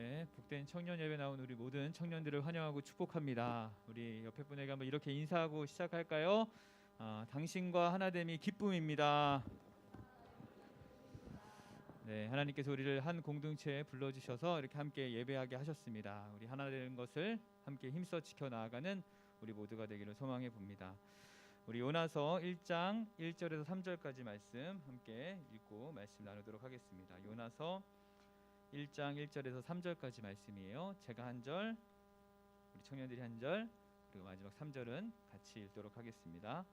네, 복된 청년 예배 나온 우리 모든 청년들을 환영하고 축복합니다. 우리 옆에 분에게 한번 이렇게 인사하고 시작할까요? 당신과 하나됨이 기쁨입니다. 네, 하나님께서 우리를 한 공동체에 불러주셔서 이렇게 함께 예배하게 하셨습니다. 우리 하나 되는 것을 함께 힘써 지켜 나아가는 우리 모두가 되기를 소망해 봅니다. 우리 요나서 1장 1절에서 3절까지 말씀 함께 읽고 말씀 나누도록 하겠습니다. 요나서 1장 1절에서 3절까지 말씀이에요. 제가 한 절, 우리 청년들이 한 절, 그리고 마지막 3절은 같이 읽도록 하겠습니다.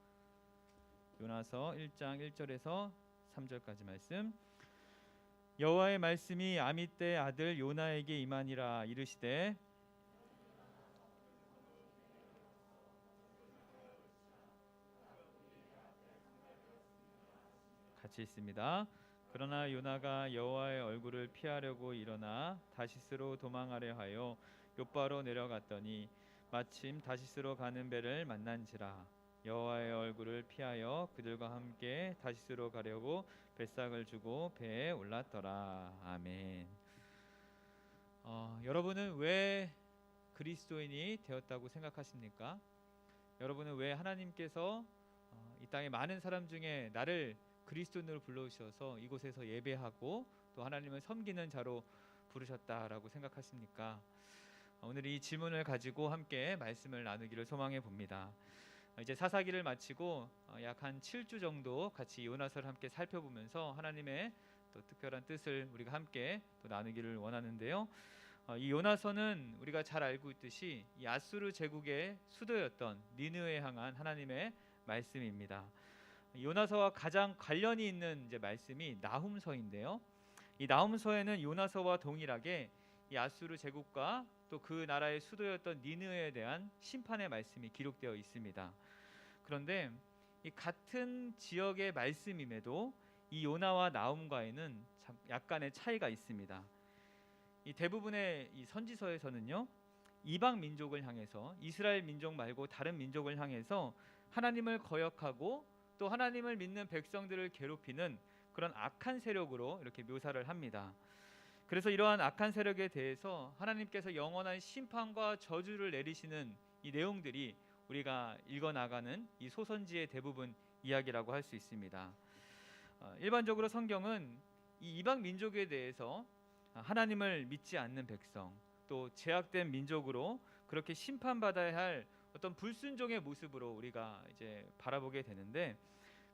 요나서 1장 1절에서 3절까지 말씀. 여호와의 말씀이 아미떼 아들 요나에게 임하니라. 이르시되 같이 있습니다. 그러나 요나가 여호와의 얼굴을 피하려고 일어나 다시스로 도망하려 하여 욥바로 내려갔더니 마침 다시스로 가는 배를 만난지라. 여호와의 얼굴을 피하여 그들과 함께 다시스로 가려고 뱃삭을 주고 배에 올랐더라. 아멘. 여러분은 왜 그리스도인이 되었다고 생각하십니까? 여러분은 왜 하나님께서 이 땅에 많은 사람 중에 나를 그리스도인으로 불러주셔서 이곳에서 예배하고 또 하나님을 섬기는 자로 부르셨다라고 생각하십니까? 오늘 이 질문을 가지고 함께 말씀을 나누기를 소망해 봅니다. 이제 사사기를 마치고 약 한 7주 정도 같이 요나서를 함께 살펴보면서 하나님의 또 특별한 뜻을 우리가 함께 또 나누기를 원하는데요. 이 요나서는 우리가 잘 알고 있듯이 이 아수르 제국의 수도였던 니느웨에 향한 하나님의 말씀입니다. 요나서와 가장 관련이 있는 이제 말씀이 나훔서인데요. 이 나훔서에는 요나서와 동일하게 이 아수르 제국과 또 그 나라의 수도였던 니느웨에 대한 심판의 말씀이 기록되어 있습니다. 그런데 이 같은 지역의 말씀임에도 이 요나와 나훔과에는 약간의 차이가 있습니다. 이 대부분의 이 선지서에서는요, 이방 민족을 향해서 이스라엘 민족 말고 다른 민족을 향해서 하나님을 거역하고 또 하나님을 믿는 백성들을 괴롭히는 그런 악한 세력으로 이렇게 묘사를 합니다. 그래서 이러한 악한 세력에 대해서 하나님께서 영원한 심판과 저주를 내리시는 이 내용들이 우리가 읽어나가는 이 소선지의 대부분 이야기라고 할 수 있습니다. 일반적으로 성경은 이 이방 민족에 대해서 하나님을 믿지 않는 백성, 또 제약된 민족으로 그렇게 심판받아야 할 어떤 불순종의 모습으로 우리가 이제 바라보게 되는데,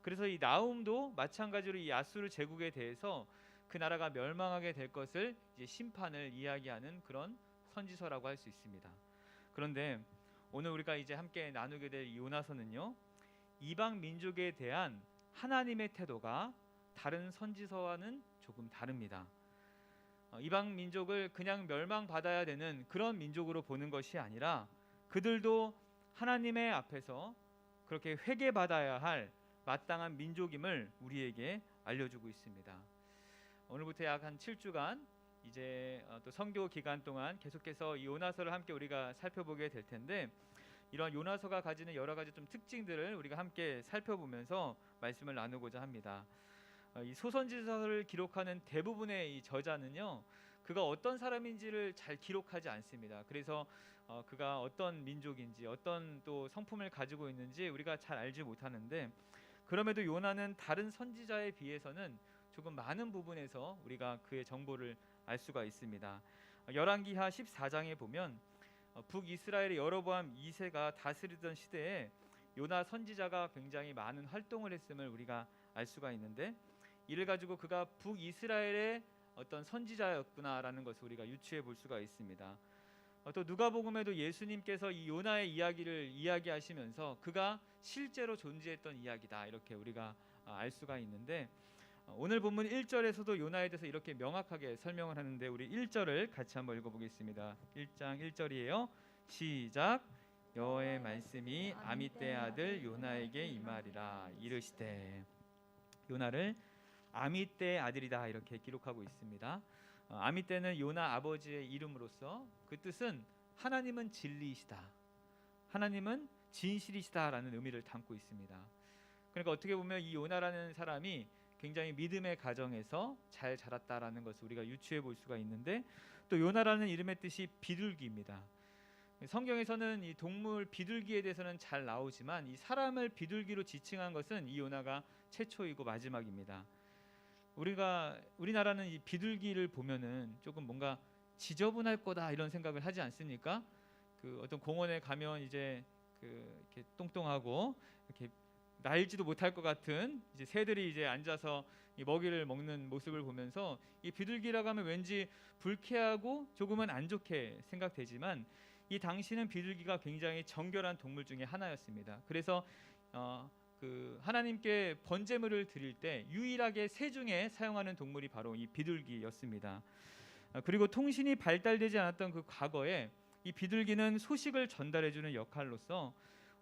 그래서 이 나훔도 마찬가지로 이 아수르 제국에 대해서 그 나라가 멸망하게 될 것을 이제 심판을 이야기하는 그런 선지서라고 할 수 있습니다. 그런데 오늘 우리가 이제 함께 나누게 될 요나서는요, 이방 민족에 대한 하나님의 태도가 다른 선지서와는 조금 다릅니다. 이방 민족을 그냥 멸망받아야 되는 그런 민족으로 보는 것이 아니라 그들도 하나님의 앞에서 그렇게 회개받아야 할 마땅한 민족임을 우리에게 알려주고 있습니다. 오늘부터 약 한 7주간 이제 또 선교 기간 동안 계속해서 이 요나서를 함께 우리가 살펴보게 될 텐데, 이러한 요나서가 가지는 여러 가지 좀 특징들을 우리가 함께 살펴보면서 말씀을 나누고자 합니다. 이 소선지서를 기록하는 대부분의 이 저자는요, 그가 어떤 사람인지를 잘 기록하지 않습니다. 그래서 그가 어떤 민족인지 어떤 또 성품을 가지고 있는지 우리가 잘 알지 못하는데, 그럼에도 요나는 다른 선지자에 비해서는 조금 많은 부분에서 우리가 그의 정보를 알 수가 있습니다. 열왕기하 14장에 보면 북이스라엘의 여로보암 2세가 다스리던 시대에 요나 선지자가 굉장히 많은 활동을 했음을 우리가 알 수가 있는데, 이를 가지고 그가 북이스라엘의 어떤 선지자였구나라는 것을 우리가 유추해 볼 수가 있습니다. 또 누가복음에도 예수님께서 이 요나의 이야기를 이야기하시면서 그가 실제로 존재했던 이야기다, 이렇게 우리가 알 수가 있는데, 오늘 본문 1절에서도 요나에 대해서 이렇게 명확하게 설명을 하는데, 우리 1절을 같이 한번 읽어보겠습니다. 1장 1절이에요. 시작. 여호와의 말씀이 아미떼 아들 요나에게 임하리라. 이르시되. 요나를 아미떼 아들이다, 이렇게 기록하고 있습니다. 아미떼는 요나 아버지의 이름으로서 그 뜻은 하나님은 진리이시다, 하나님은 진실이시다라는 의미를 담고 있습니다. 그러니까 어떻게 보면 이 요나라는 사람이 굉장히 믿음의 가정에서 잘 자랐다라는 것을 우리가 유추해 볼 수가 있는데, 또 요나라는 이름의 뜻이 비둘기입니다. 성경에서는 이 동물 비둘기에 대해서는 잘 나오지만 이 사람을 비둘기로 지칭한 것은 이 요나가 최초이고 마지막입니다. 우리나라는 이 비둘기를 보면은 조금 뭔가 지저분할 거다 이런 생각을 하지 않습니까? 그 어떤 공원에 가면 이제 이렇게 똥똥하고 이렇게 날지도 못할 것 같은 이제 새들이 이제 앉아서 이 먹이를 먹는 모습을 보면서 이 비둘기라고 하면 왠지 불쾌하고 조금은 안 좋게 생각되지만, 이 당시는 비둘기가 굉장히 정결한 동물 중에 하나였습니다. 그래서 하나님께 번제물을 드릴 때 유일하게 새 중에 사용하는 동물이 바로 이 비둘기였습니다. 그리고 통신이 발달되지 않았던 그 과거에 이 비둘기는 소식을 전달해주는 역할로서,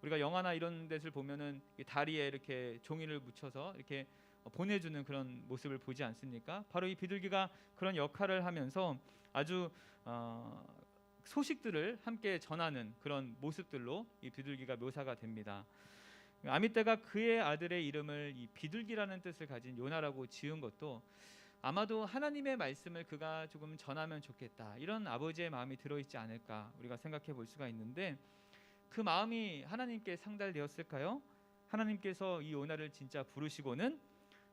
우리가 영화나 이런 데를 보면은 다리에 이렇게 종이를 묻혀서 이렇게 보내주는 그런 모습을 보지 않습니까? 바로 이 비둘기가 그런 역할을 하면서 아주 소식들을 함께 전하는 그런 모습들로 이 비둘기가 묘사가 됩니다. 아미떼가 그의 아들의 이름을 이 비둘기라는 뜻을 가진 요나라고 지은 것도 아마도 하나님의 말씀을 그가 조금 전하면 좋겠다, 이런 아버지의 마음이 들어있지 않을까 우리가 생각해 볼 수가 있는데, 그 마음이 하나님께 상달되었을까요? 하나님께서 이 요나를 진짜 부르시고는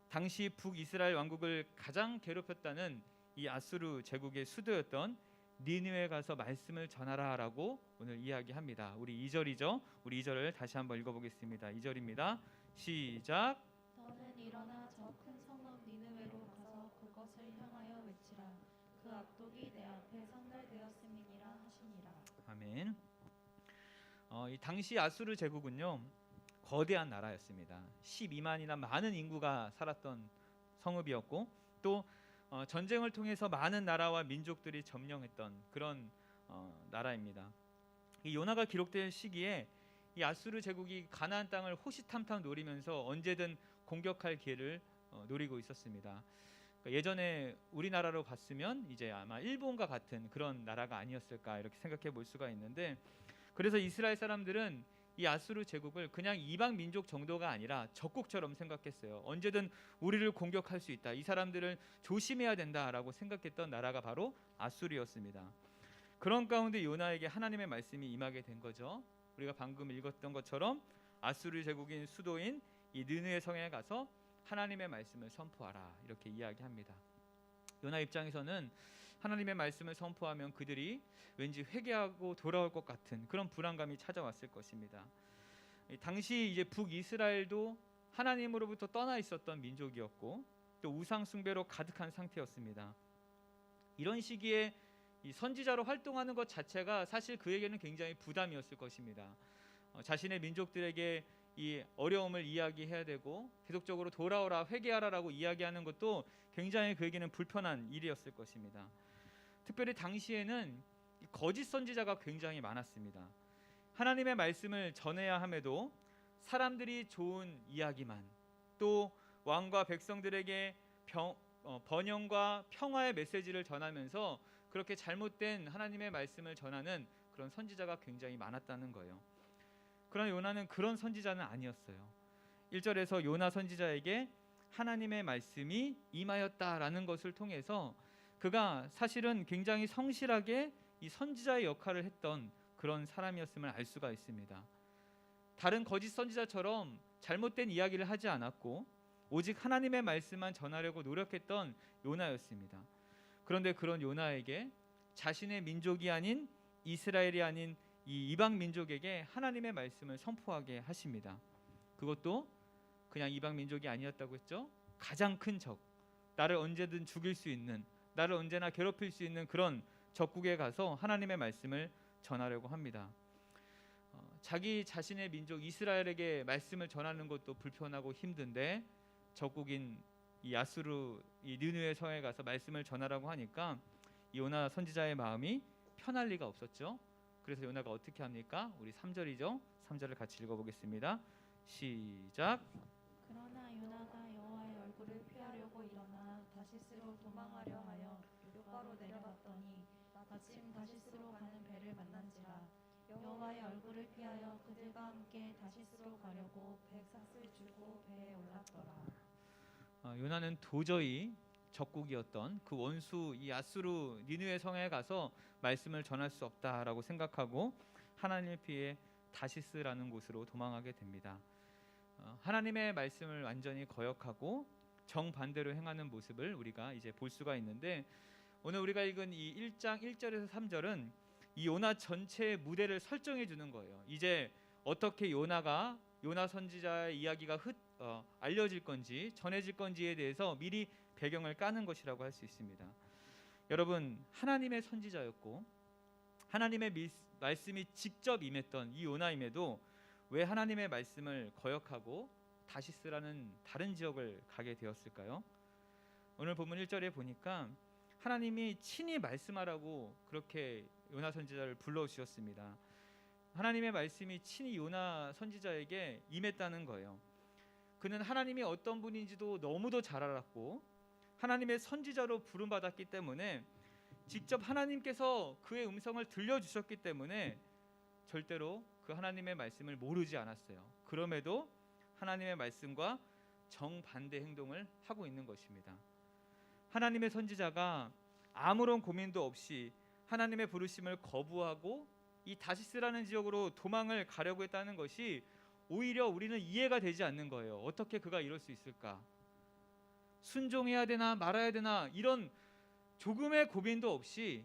당시 북이스라엘 왕국을 가장 괴롭혔다는 이 아수르 제국의 수도였던 니느웨에 가서 말씀을 전하라라고 오늘 이야기합니다. 우리 2절이죠. 우리 2절을 다시 한번 읽어보겠습니다. 2절입니다. 시작. 너는 일어나 저 큰 성읍 니느웨로 가서 그것을 향하여 외치라. 그 악독이 내 앞에 상달되었음이니라 하시니라. 아멘. 이 당시 아수르 제국은요, 거대한 나라였습니다. 12만이나 많은 인구가 살았던 성읍이었고, 또 전쟁을 통해서 많은 나라와 민족들이 점령했던 그런 나라입니다. 이 요나가 기록된 시기에 이 아수르 제국이 가나안 땅을 호시탐탐 노리면서 언제든 공격할 기회를 노리고 있었습니다. 그러니까 예전에 우리나라로 봤으면 이제 아마 일본과 같은 그런 나라가 아니었을까 이렇게 생각해 볼 수가 있는데, 그래서 이스라엘 사람들은 이 아수르 제국을 그냥 이방 민족 정도가 아니라 적국처럼 생각했어요. 언제든 우리를 공격할 수 있다, 이 사람들을 조심해야 된다라고 생각했던 나라가 바로 아수르였습니다. 그런 가운데 요나에게 하나님의 말씀이 임하게 된 거죠. 우리가 방금 읽었던 것처럼 아수르 제국인 수도인 이 느느웨 성에 가서 하나님의 말씀을 선포하라, 이렇게 이야기합니다. 요나 입장에서는 하나님의 말씀을 선포하면 그들이 왠지 회개하고 돌아올 것 같은 그런 불안감이 찾아왔을 것입니다. 당시 이제 북이스라엘도 하나님으로부터 떠나 있었던 민족이었고, 또 우상 숭배로 가득한 상태였습니다. 이런 시기에 이 선지자로 활동하는 것 자체가 사실 그에게는 굉장히 부담이었을 것입니다. 자신의 민족들에게 이 어려움을 이야기해야 되고 계속적으로 돌아오라, 회개하라라고 이야기하는 것도 굉장히 그에게는 불편한 일이었을 것입니다. 특별히 당시에는 거짓 선지자가 굉장히 많았습니다. 하나님의 말씀을 전해야 함에도 사람들이 좋은 이야기만, 또 왕과 백성들에게 번영과 평화의 메시지를 전하면서 그렇게 잘못된 하나님의 말씀을 전하는 그런 선지자가 굉장히 많았다는 거예요. 그러나 요나는 그런 선지자는 아니었어요. 1절에서 요나 선지자에게 하나님의 말씀이 임하였다라는 것을 통해서 그가 사실은 굉장히 성실하게 이 선지자의 역할을 했던 그런 사람이었음을 알 수가 있습니다. 다른 거짓 선지자처럼 잘못된 이야기를 하지 않았고 오직 하나님의 말씀만 전하려고 노력했던 요나였습니다. 그런데 그런 요나에게 자신의 민족이 아닌, 이스라엘이 아닌 이 이방 민족에게 하나님의 말씀을 선포하게 하십니다. 그것도 그냥 이방 민족이 아니었다고 했죠. 가장 큰 적, 나를 언제든 죽일 수 있는, 나를 언제나 괴롭힐 수 있는 그런 적국에 가서 하나님의 말씀을 전하려고 합니다. 자기 자신의 민족 이스라엘에게 말씀을 전하는 것도 불편하고 힘든데 적국인 이 아수르 이 느느웨 성에 가서 말씀을 전하라고 하니까 요나 선지자의 마음이 편할 리가 없었죠. 그래서 요나가 어떻게 합니까? 우리 3절이죠. 3절을 같이 읽어보겠습니다. 시작. 그러나 요나가 여호와의 얼굴을 피하려고 일어나 다시스로 도망하려 하여 요바로 내려갔더니 마침 다시스로 가는 배를 만난지라. 여호와의 얼굴을 피하여 그들과 함께 다시스로 가려고 백삭을 주고 배에 올랐더라. 요나는 도저히 적국이었던 그 원수 이 아수르 니느웨 성에 가서 말씀을 전할 수 없다라고 생각하고 하나님의 피해 다시스라는 곳으로 도망하게 됩니다. 하나님의 말씀을 완전히 거역하고 정반대로 행하는 모습을 우리가 이제 볼 수가 있는데, 오늘 우리가 읽은 이 1장 1절에서 3절은 이 요나 전체의 무대를 설정해 주는 거예요. 이제 어떻게 요나 선지자의 이야기가 알려질 건지 전해질 건지에 대해서 미리 배경을 까는 것이라고 할 수 있습니다. 여러분, 하나님의 선지자였고 하나님의 말씀이 직접 임했던 이 요나임에도 왜 하나님의 말씀을 거역하고 다시스라는 다른 지역을 가게 되었을까요? 오늘 본문 1절에 보니까 하나님이 친히 말씀하라고 그렇게 요나 선지자를 불러주셨습니다. 하나님의 말씀이 친히 요나 선지자에게 임했다는 거예요. 그는 하나님이 어떤 분인지도 너무도 잘 알았고 하나님의 선지자로 부름받았기 때문에 직접 하나님께서 그의 음성을 들려주셨기 때문에 절대로 그 하나님의 말씀을 모르지 않았어요. 그럼에도 하나님의 말씀과 정반대 행동을 하고 있는 것입니다. 하나님의 선지자가 아무런 고민도 없이 하나님의 부르심을 거부하고 이 다시스라는 지역으로 도망을 가려고 했다는 것이 오히려 우리는 이해가 되지 않는 거예요. 어떻게 그가 이럴 수 있을까? 순종해야 되나 말아야 되나 이런 조금의 고민도 없이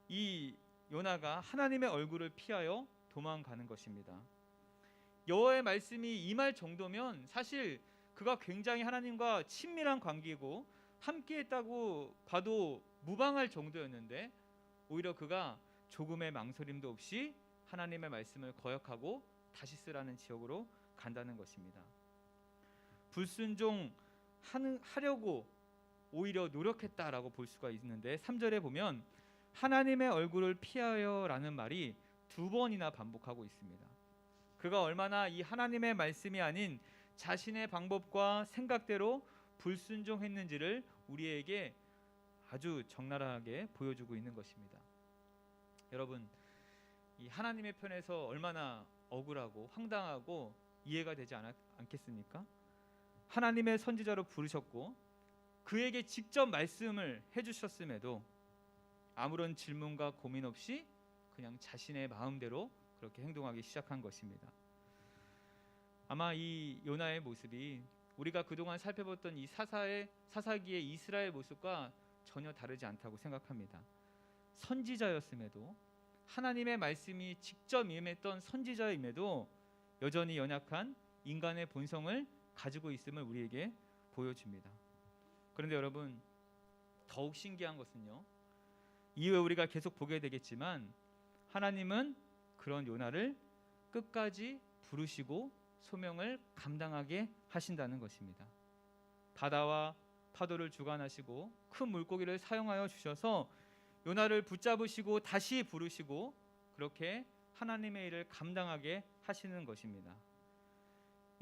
이 요나가 하나님의 얼굴을 피하여 도망가는 것입니다. 여호와의 말씀이 임할 정도면 사실 그가 굉장히 하나님과 친밀한 관계고 함께했다고 봐도 무방할 정도였는데 오히려 그가 조금의 망설임도 없이 하나님의 말씀을 거역하고 다시스라는 지역으로 간다는 것입니다. 불순종하려고 오히려 노력했다라고 볼 수가 있는데 3절에 보면 하나님의 얼굴을 피하여라는 말이 2번이나 반복하고 있습니다. 그가 얼마나 이 하나님의 말씀이 아닌 자신의 방법과 생각대로 불순종했는지를 우리에게 아주 적나라하게 보여주고 있는 것입니다. 여러분, 이 하나님의 편에서 얼마나 억울하고 황당하고 이해가 되지 않겠습니까? 하나님의 선지자로 부르셨고 그에게 직접 말씀을 해주셨음에도 아무런 질문과 고민 없이 그냥 자신의 마음대로 그렇게 행동하기 시작한 것입니다. 아마 이 요나의 모습이 우리가 그동안 살펴봤던 이 사사기의 이스라엘 모습과 전혀 다르지 않다고 생각합니다. 선지자였음에도 하나님의 말씀이 직접 임했던 선지자임에도 여전히 연약한 인간의 본성을 가지고 있음을 우리에게 보여줍니다. 그런데 여러분, 더욱 신기한 것은요, 이후에 우리가 계속 보게 되겠지만 하나님은 그런 요나를 끝까지 부르시고 소명을 감당하게 하신다는 것입니다. 바다와 파도를 주관하시고 큰 물고기를 사용하여 주셔서 요나를 붙잡으시고 다시 부르시고 그렇게 하나님의 일을 감당하게 하시는 것입니다.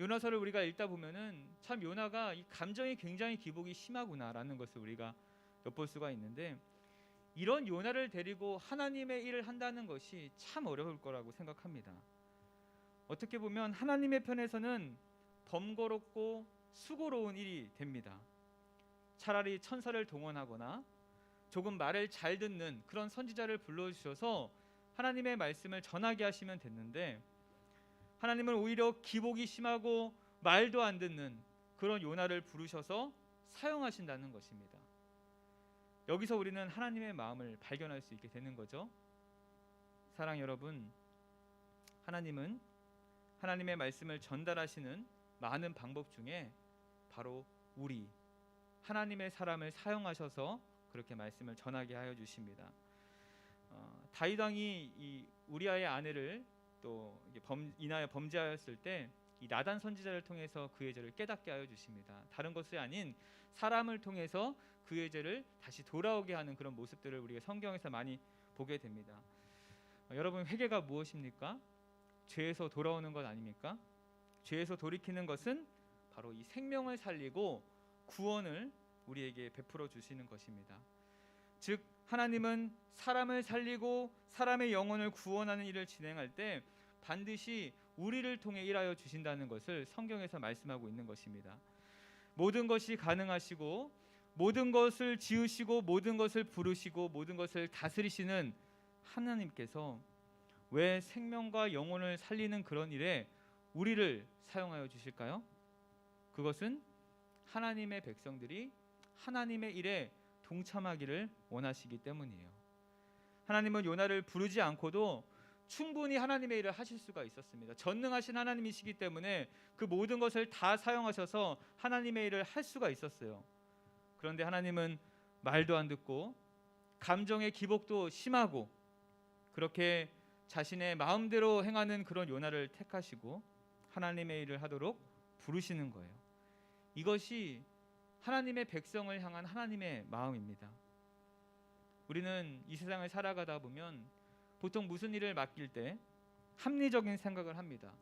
요나서를 우리가 읽다 보면은 참 요나가 이 감정이 굉장히 기복이 심하구나라는 것을 우리가 엿볼 수가 있는데, 이런 요나를 데리고 하나님의 일을 한다는 것이 참 어려울 거라고 생각합니다. 어떻게 보면 하나님의 편에서는 번거롭고 수고로운 일이 됩니다. 차라리 천사를 동원하거나 조금 말을 잘 듣는 그런 선지자를 불러주셔서 하나님의 말씀을 전하게 하시면 됐는데, 하나님은 오히려 기복이 심하고 말도 안 듣는 그런 요나를 부르셔서 사용하신다는 것입니다. 여기서 우리는 하나님의 마음을 발견할 수 있게 되는 거죠. 사랑 여러분, 하나님은 하나님의 말씀을 전달하시는 많은 방법 중에 바로 우리 하나님의 사람을 사용하셔서 그렇게 말씀을 전하게 하여 주십니다. 다윗 왕이 이 우리아의 아내를 또 인하여 범죄하였을 때 이 나단 선지자를 통해서 그의 죄를 깨닫게 하여 주십니다. 다른 것이 아닌 사람을 통해서 그의 죄를 다시 돌아오게 하는 그런 모습들을 우리가 성경에서 많이 보게 됩니다. 여러분, 회개가 무엇입니까? 죄에서 돌아오는 것 아닙니까? 죄에서 돌이키는 것은 바로 이 생명을 살리고 구원을 우리에게 베풀어 주시는 것입니다. 즉 하나님은 사람을 살리고 사람의 영혼을 구원하는 일을 진행할 때 반드시 우리를 통해 일하여 주신다는 것을 성경에서 말씀하고 있는 것입니다. 모든 것이 가능하시고 모든 것을 지으시고 모든 것을 부르시고 모든 것을 다스리시는 하나님께서 왜 생명과 영혼을 살리는 그런 일에 우리를 사용하여 주실까요? 그것은 하나님의 백성들이 하나님의 일에 동참하기를 원하시기 때문이에요. 하나님은 요나를 부르지 않고도 충분히 하나님의 일을 하실 수가 있었습니다. 전능하신 하나님이시기 때문에 그 모든 것을 다 사용하셔서 하나님의 일을 할 수가 있었어요. 그런데 하나님은 말도 안 듣고 감정의 기복도 심하고 그렇게 자신의 마음대로 행하는 그런 요나를 택하시고 하나님의 일을 하도록 부르시는 거예요. 이것이 하나님의 백성을 향한 하나님의 마음입니다. 우리는 이 세상을 살아가다 보면 보통 무슨 일을 맡길 때 합리적인 생각을 합니다.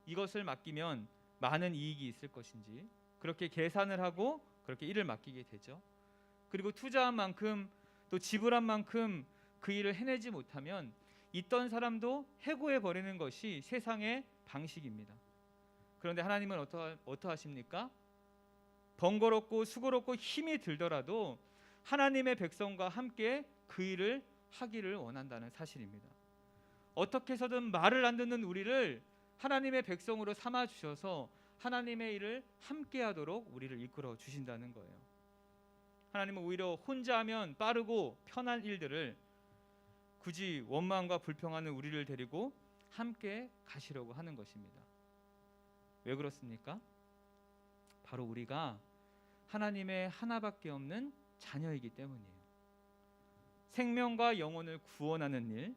이것을 맡기면 많은 이익이 있을 것인지 그렇게 계산을 하고 그렇게 일을 맡기게 되죠. 그리고 투자한 만큼 또 지불한 만큼 그 일을 해내지 못하면 있던 사람도 해고해 버리는 것이 세상의 방식입니다. 그런데 하나님은 어떠하십니까? 번거롭고 수고롭고 힘이 들더라도 하나님의 백성과 함께 그 일을 하기를 원한다는 사실입니다. 어떻게 해서든 말을 안 듣는 우리를 하나님의 백성으로 삼아 주셔서 하나님의 일을 함께 하도록 우리를 이끌어 주신다는 거예요. 하나님은 오히려 혼자 하면 빠르고 편한 일들을 굳이 원망과 불평하는 우리를 데리고 함께 가시려고 하는 것입니다. 왜 그렇습니까? 바로 우리가 하나님의 하나밖에 없는 자녀이기 때문이에요. 생명과 영혼을 구원하는 일,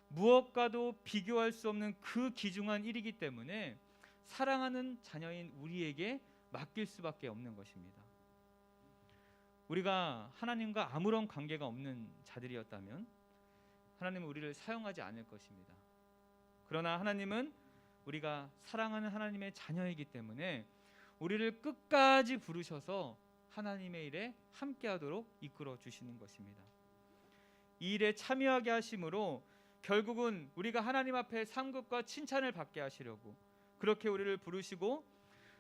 무엇과도 비교할 수 없는 그 귀중한 일이기 때문에 사랑하는 자녀인 우리에게 맡길 수밖에 없는 것입니다. 우리가 하나님과 아무런 관계가 없는 자들이었다면 하나님은 우리를 사용하지 않을 것입니다. 그러나 하나님은 우리가 사랑하는 하나님의 자녀이기 때문에 우리를 끝까지 부르셔서 하나님의 일에 함께하도록 이끌어 주시는 것입니다. 이 일에 참여하게 하심으로 결국은 우리가 하나님 앞에 상급과 칭찬을 받게 하시려고 그렇게 우리를 부르시고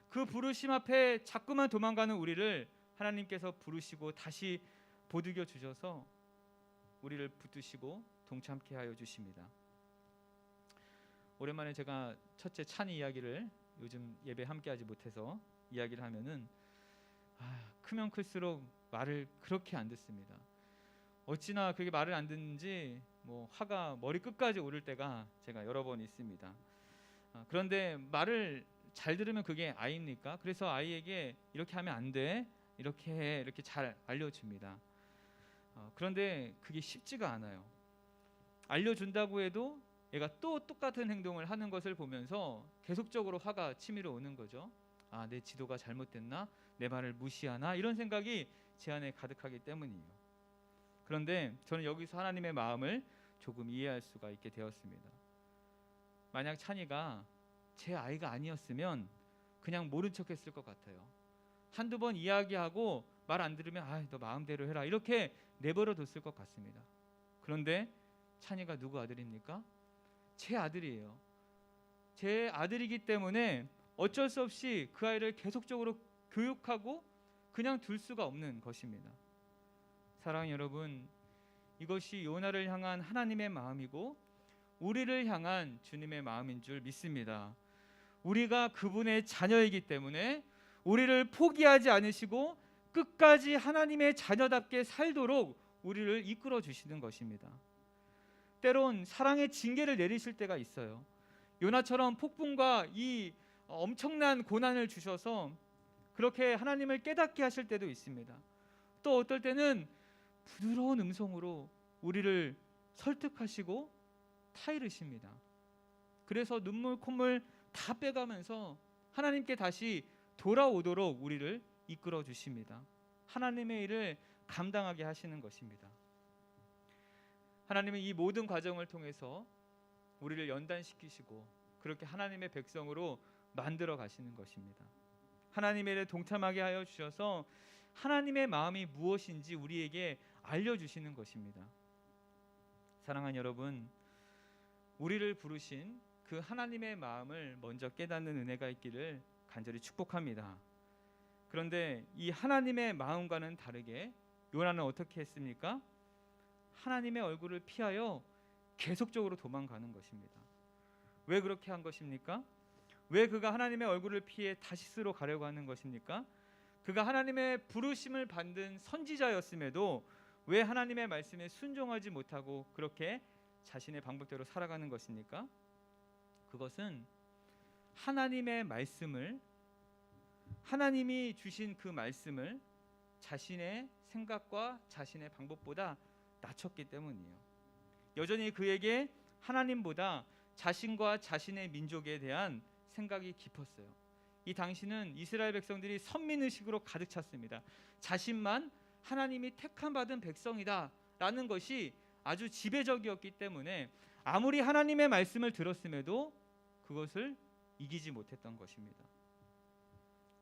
그 부르심 앞에 자꾸만 도망가는 우리를 하나님께서 부르시고 다시 보드겨 주셔서 우리를 붙드시고 동참케 하여 주십니다. 오랜만에 제가 첫째 찬이 이야기를 요즘 예배 함께하지 못해서 이야기를 하면은 크면 클수록 말을 그렇게 안 듣습니다. 어찌나 그게 말을 안 듣는지 화가 머리 끝까지 오를 때가 제가 여러 번 있습니다. 그런데 말을 잘 들으면 그게 아이입니까? 그래서 아이에게 이렇게 하면 안 돼, 이렇게 해, 이렇게 잘 알려줍니다. 그런데 그게 쉽지가 않아요. 알려준다고 해도 얘가 또 똑같은 행동을 하는 것을 보면서 계속적으로 화가 치밀어 오는 거죠. 내 지도가 잘못됐나? 내 말을 무시하나? 이런 생각이 제 안에 가득하기 때문이에요. 그런데 저는 여기서 하나님의 마음을 조금 이해할 수가 있게 되었습니다. 만약 찬이가 제 아이가 아니었으면 그냥 모른 척했을 것 같아요. 한두 번 이야기하고 말 안 들으면 너 마음대로 해라 이렇게 내버려 뒀을 것 같습니다. 그런데 찬이가 누구 아들입니까? 제 아들이에요. 제 아들이기 때문에 어쩔 수 없이 그 아이를 계속적으로 교육하고 그냥 둘 수가 없는 것입니다. 사랑하는 여러분, 이것이 요나를 향한 하나님의 마음이고 우리를 향한 주님의 마음인 줄 믿습니다. 우리가 그분의 자녀이기 때문에 우리를 포기하지 않으시고 끝까지 하나님의 자녀답게 살도록 우리를 이끌어 주시는 것입니다. 때론 사랑의 징계를 내리실 때가 있어요. 요나처럼 폭풍과 이 엄청난 고난을 주셔서 그렇게 하나님을 깨닫게 하실 때도 있습니다. 또 어떨 때는 부드러운 음성으로 우리를 설득하시고 타이르십니다. 그래서 눈물 콧물 다 빼가면서 하나님께 다시 돌아오도록 우리를 이끌어 주십니다. 하나님의 일을 감당하게 하시는 것입니다. 하나님은 이 모든 과정을 통해서 우리를 연단시키시고 그렇게 하나님의 백성으로 만들어 가시는 것입니다. 하나님의 일에 동참하게 하여 주셔서 하나님의 마음이 무엇인지 우리에게 알려주시는 것입니다. 사랑하는 여러분, 우리를 부르신 그 하나님의 마음을 먼저 깨닫는 은혜가 있기를 간절히 축복합니다. 그런데 이 하나님의 마음과는 다르게 요나는 어떻게 했습니까? 하나님의 얼굴을 피하여 계속적으로 도망가는 것입니다. 왜 그렇게 한 것입니까? 왜 그가 하나님의 얼굴을 피해 다시스로 가려고 하는 것입니까? 그가 하나님의 부르심을 받은 선지자였음에도 왜 하나님의 말씀에 순종하지 못하고 그렇게 자신의 방법대로 살아가는 것입니까? 그것은 하나님의 말씀을, 하나님이 주신 그 말씀을 자신의 생각과 자신의 방법보다 낮췄기 때문이에요. 여전히 그에게 하나님보다 자신과 자신의 민족에 대한 생각이 깊었어요. 이 당시는 이스라엘 백성들이 선민의식으로 가득 찼습니다. 자신만 하나님이 택함 받은 백성이다 라는 것이 아주 지배적이었기 때문에 아무리 하나님의 말씀을 들었음에도 그것을 이기지 못했던 것입니다.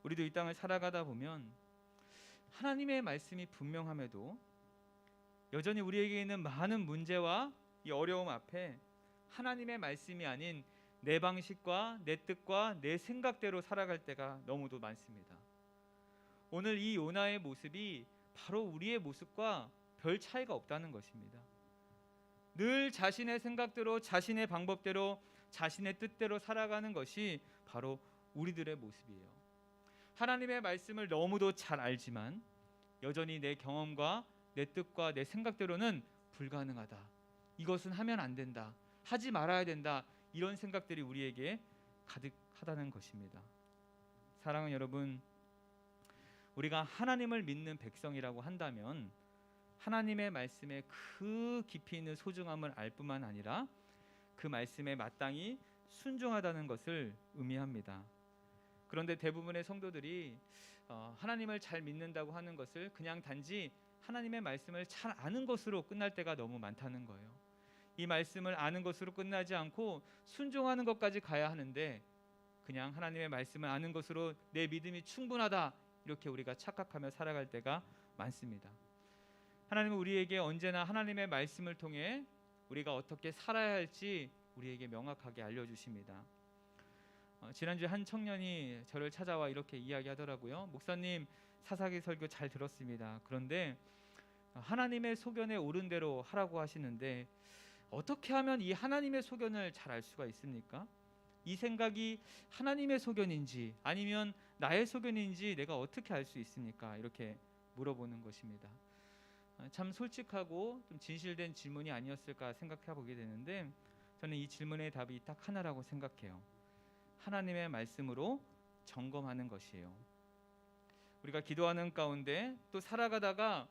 우리도 이 땅을 살아가다 보면 하나님의 말씀이 분명함에도 여전히 우리에게 있는 많은 문제와 이 어려움 앞에 하나님의 말씀이 아닌 내 방식과 내 뜻과 내 생각대로 살아갈 때가 너무도 많습니다. 오늘 이 요나의 모습이 바로 우리의 모습과 별 차이가 없다는 것입니다. 늘 자신의 생각대로, 자신의 방법대로, 자신의 뜻대로 살아가는 것이 바로 우리들의 모습이에요. 하나님의 말씀을 너무도 잘 알지만 여전히 내 경험과 내 뜻과 내 생각대로는 불가능하다. 이것은 하면 안 된다. 하지 말아야 된다. 이런 생각들이 우리에게 가득하다는 것입니다. 사랑하는 여러분, 우리가 하나님을 믿는 백성이라고 한다면 하나님의 말씀에 그 깊이 있는 소중함을 알 뿐만 아니라 그 말씀에 마땅히 순종하다는 것을 의미합니다. 그런데 대부분의 성도들이 하나님을 잘 믿는다고 하는 것을 그냥 단지 하나님의 말씀을 잘 아는 것으로 끝날 때가 너무 많다는 거예요. 이 말씀을 아는 것으로 끝나지 않고 순종하는 것까지 가야 하는데 그냥 하나님의 말씀을 아는 것으로 내 믿음이 충분하다 이렇게 우리가 착각하며 살아갈 때가 많습니다. 하나님은 우리에게 언제나 하나님의 말씀을 통해 우리가 어떻게 살아야 할지 우리에게 명확하게 알려주십니다. 지난주에 한 청년이 저를 찾아와 이렇게 이야기하더라고요. 목사님, 사사기 설교 잘 들었습니다. 그런데 하나님의 소견에 옳은 대로 하라고 하시는데 어떻게 하면 이 하나님의 소견을 잘 알 수가 있습니까? 이 생각이 하나님의 소견인지 아니면 나의 소견인지 내가 어떻게 알 수 있습니까? 이렇게 물어보는 것입니다. 참 솔직하고 좀 진실된 질문이 아니었을까 생각해 보게 되는데 저는 이 질문의 답이 딱 하나라고 생각해요. 하나님의 말씀으로 점검하는 것이에요. 우리가 기도하는 가운데 또 살아가다가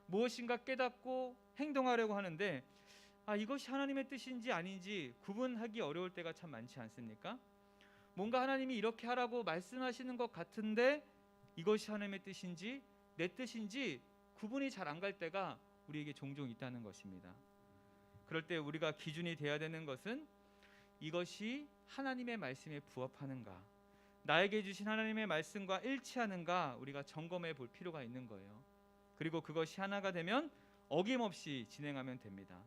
무엇인가 깨닫고 행동하려고 하는데 이것이 하나님의 뜻인지 아닌지 구분하기 어려울 때가 참 많지 않습니까? 뭔가 하나님이 이렇게 하라고 말씀하시는 것 같은데 이것이 하나님의 뜻인지 내 뜻인지 구분이 잘 안 갈 때가 우리에게 종종 있다는 것입니다. 그럴 때 우리가 기준이 돼야 되는 것은 이것이 하나님의 말씀에 부합하는가, 나에게 주신 하나님의 말씀과 일치하는가 우리가 점검해 볼 필요가 있는 거예요. 그리고 그것이 하나가 되면 어김없이 진행하면 됩니다.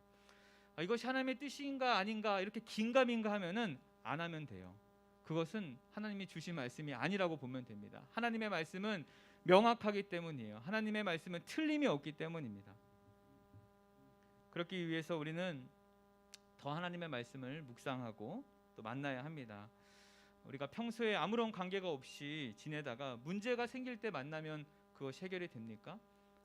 이것이 하나님의 뜻인가 아닌가 이렇게 긴가민가 하면은 안 하면 돼요. 그것은 하나님이 주신 말씀이 아니라고 보면 됩니다. 하나님의 말씀은 명확하기 때문이에요. 하나님의 말씀은 틀림이 없기 때문입니다. 그렇기 위해서 우리는 더 하나님의 말씀을 묵상하고 또 만나야 합니다. 우리가 평소에 아무런 관계가 없이 지내다가 문제가 생길 때 만나면 그것이 해결이 됩니까?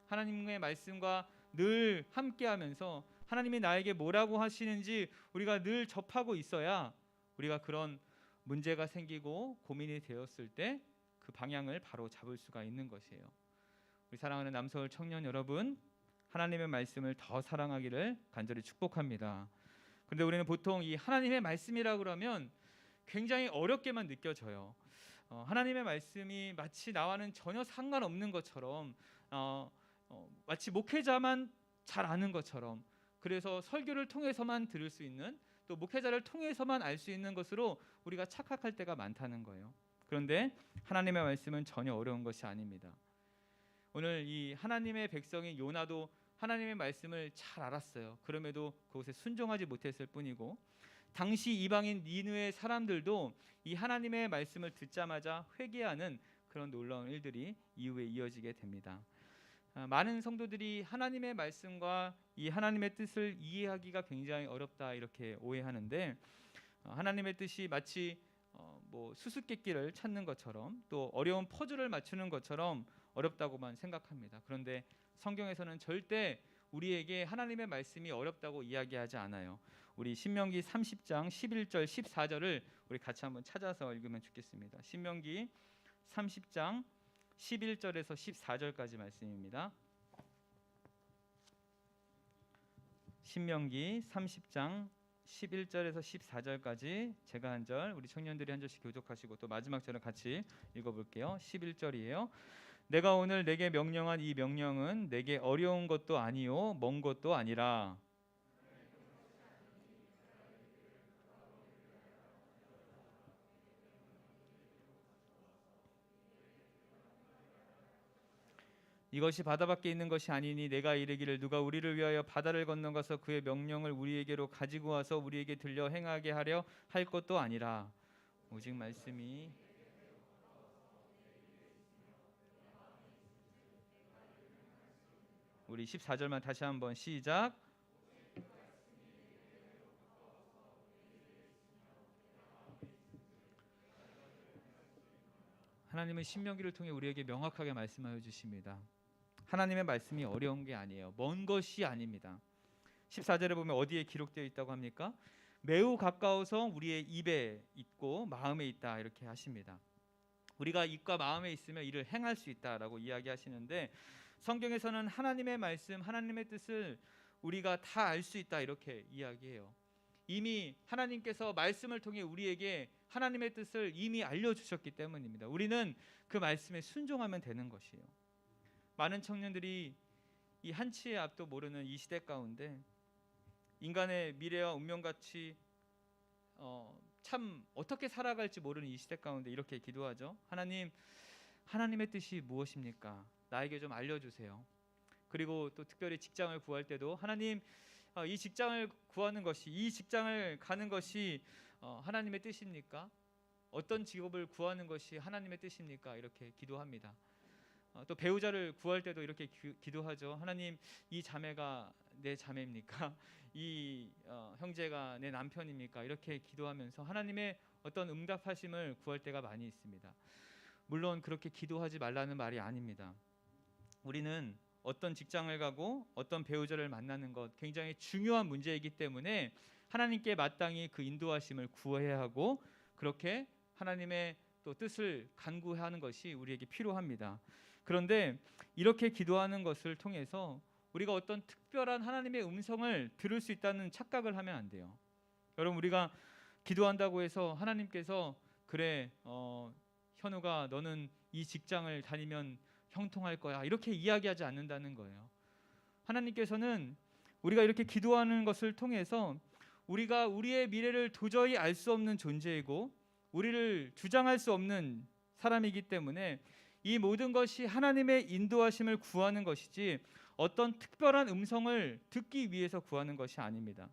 하나님의 말씀과 늘 함께하면서 하나님이 나에게 뭐라고 하시는지 우리가 늘 접하고 있어야 우리가 그런 문제가 생기고 고민이 되었을 때 그 방향을 바로 잡을 수가 있는 것이에요. 우리 사랑하는 남서울 청년 여러분, 하나님의 말씀을 더 사랑하기를 간절히 축복합니다. 그런데 우리는 보통 이 하나님의 말씀이라 그러면 굉장히 어렵게만 느껴져요. 하나님의 말씀이 마치 나와는 전혀 상관없는 것처럼 마치 목회자만 잘 아는 것처럼, 그래서 설교를 통해서만 들을 수 있는, 또 목회자를 통해서만 알 수 있는 것으로 우리가 착각할 때가 많다는 거예요. 그런데 하나님의 말씀은 전혀 어려운 것이 아닙니다. 오늘 이 하나님의 백성인 요나도 하나님의 말씀을 잘 알았어요. 그럼에도 그것에 순종하지 못했을 뿐이고, 당시 이방인 니느웨 사람들도 이 하나님의 말씀을 듣자마자 회개하는 그런 놀라운 일들이 이후에 이어지게 됩니다. 많은 성도들이 하나님의 말씀과 이 하나님의 뜻을 이해하기가 굉장히 어렵다 이렇게 오해하는데, 하나님의 뜻이 마치 뭐 수수께끼를 찾는 것처럼 또 어려운 퍼즐을 맞추는 것처럼 어렵다고만 생각합니다. 그런데 성경에서는 절대 우리에게 하나님의 말씀이 어렵다고 이야기하지 않아요. 우리 신명기 30장 11절 14절을 우리 같이 한번 찾아서 읽으면 좋겠습니다. 신명기 30장 11절에서 14절까지 말씀입니다. 신명기 30장 11절에서 14절까지 제가 한 절, 우리 청년들이 한 절씩 교독하시고 또 마지막 절을 같이 읽어볼게요. 11절이에요. 내가 오늘 내게 명령한 이 명령은 내게 어려운 것도 아니요 먼 것도 아니라 이것이 바다 밖에 있는 것이 아니니 내가 이르기를 누가 우리를 위하여 바다를 건너가서 그의 명령을 우리에게로 가지고 와서 우리에게 들려 행하게 하려 할 것도 아니라 오직 말씀이 우리 14절만 다시 한번 시작. 하나님은 신명기를 통해 우리에게 명확하게 말씀하여 주십니다. 하나님의 말씀이 어려운 게 아니에요. 먼 것이 아닙니다. 14절에 보면 어디에 기록되어 있다고 합니까? 매우 가까워서 우리의 입에 있고 마음에 있다 이렇게 하십니다. 우리가 입과 마음에 있으면 이를 행할 수 있다라고 이야기하시는데, 성경에서는 하나님의 말씀, 하나님의 뜻을 우리가 다 알 수 있다 이렇게 이야기해요. 이미 하나님께서 말씀을 통해 우리에게 하나님의 뜻을 이미 알려주셨기 때문입니다. 우리는 그 말씀에 순종하면 되는 것이에요. 많은 청년들이 이 한치의 앞도 모르는 이 시대 가운데 인간의 미래와 운명같이 참 어떻게 살아갈지 모르는 이 시대 가운데 이렇게 기도하죠. 하나님, 하나님의 뜻이 무엇입니까? 나에게 좀 알려주세요. 그리고 또 특별히 직장을 구할 때도 하나님, 이 직장을 구하는 것이, 이 직장을 가는 것이 하나님의 뜻입니까? 어떤 직업을 구하는 것이 하나님의 뜻입니까? 이렇게 기도합니다. 또 배우자를 구할 때도 이렇게 기도하죠. 하나님, 이 자매가 내 자매입니까? 이 형제가 내 남편입니까? 이렇게 기도하면서 하나님의 어떤 응답하심을 구할 때가 많이 있습니다. 물론 그렇게 기도하지 말라는 말이 아닙니다. 우리는 어떤 직장을 가고 어떤 배우자를 만나는 것 굉장히 중요한 문제이기 때문에 하나님께 마땅히 그 인도하심을 구해야 하고, 그렇게 하나님의 또 뜻을 간구하는 것이 우리에게 필요합니다. 그런데 이렇게 기도하는 것을 통해서 우리가 어떤 특별한 하나님의 음성을 들을 수 있다는 착각을 하면 안 돼요. 여러분, 우리가 기도한다고 해서 하나님께서 그래 현우가 너는 이 직장을 다니면 형통할 거야 이렇게 이야기하지 않는다는 거예요. 하나님께서는 우리가 이렇게 기도하는 것을 통해서 우리가 우리의 미래를 도저히 알 수 없는 존재이고 우리를 주장할 수 없는 사람이기 때문에 이 모든 것이 하나님의 인도하심을 구하는 것이지 어떤 특별한 음성을 듣기 위해서 구하는 것이 아닙니다.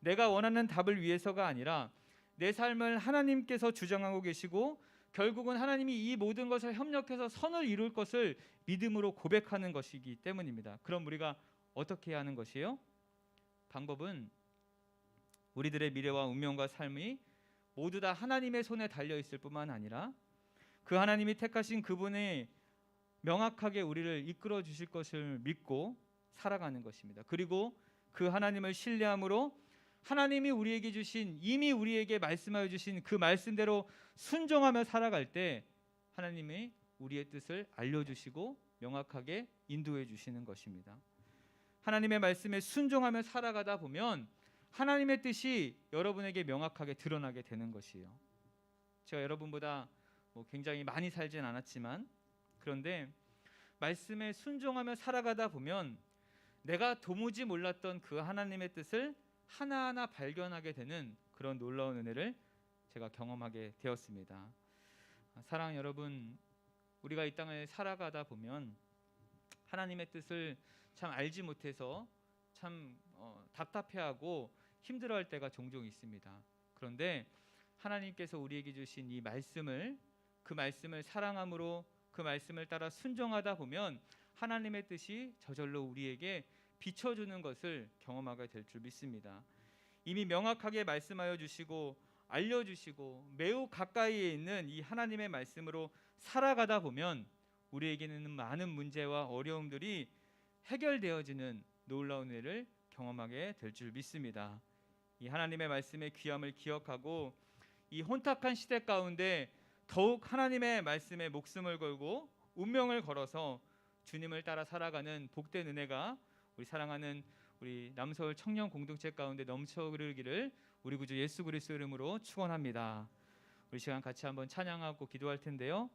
내가 원하는 답을 위해서가 아니라 내 삶을 하나님께서 주장하고 계시고 결국은 하나님이 이 모든 것을 협력해서 선을 이룰 것을 믿음으로 고백하는 것이기 때문입니다. 그럼 우리가 어떻게 해야 하는 것이에요? 방법은 우리들의 미래와 운명과 삶이 모두 다 하나님의 손에 달려 있을 뿐만 아니라 그 하나님이 택하신 그분이 명확하게 우리를 이끌어 주실 것을 믿고 살아가는 것입니다. 그리고 그 하나님을 신뢰함으로 하나님이 우리에게 주신, 이미 우리에게 말씀하여 주신 그 말씀대로 순종하며 살아갈 때 하나님이 우리의 뜻을 알려주시고 명확하게 인도해 주시는 것입니다. 하나님의 말씀에 순종하며 살아가다 보면 하나님의 뜻이 여러분에게 명확하게 드러나게 되는 것이에요. 제가 여러분보다 굉장히 많이 살진 않았지만, 그런데 말씀에 순종하며 살아가다 보면 내가 도무지 몰랐던 그 하나님의 뜻을 하나하나 발견하게 되는 그런 놀라운 은혜를 제가 경험하게 되었습니다. 사랑하는 여러분, 우리가 이 땅을 살아가다 보면 하나님의 뜻을 참 알지 못해서 참 답답해하고 힘들어할 때가 종종 있습니다. 그런데 하나님께서 우리에게 주신 이 말씀을 그 말씀을 사랑함으로 그 말씀을 따라 순종하다 보면 하나님의 뜻이 저절로 우리에게 비춰주는 것을 경험하게 될 줄 믿습니다. 이미 명확하게 말씀하여 주시고 알려주시고 매우 가까이에 있는 이 하나님의 말씀으로 살아가다 보면 우리에게는 많은 문제와 어려움들이 해결되어지는 놀라운 은혜를 경험하게 될 줄 믿습니다. 이 하나님의 말씀의 귀함을 기억하고 이 혼탁한 시대 가운데 더욱 하나님의 말씀에 목숨을 걸고 운명을 걸어서 주님을 따라 살아가는 복된 은혜가 우리 사랑하는 우리 남서울 청년 공동체 가운데 넘쳐 흐르기를 우리 구주 예수 그리스도 이름으로 축원합니다. 우리 시간 같이 한번 찬양하고 기도할 텐데요.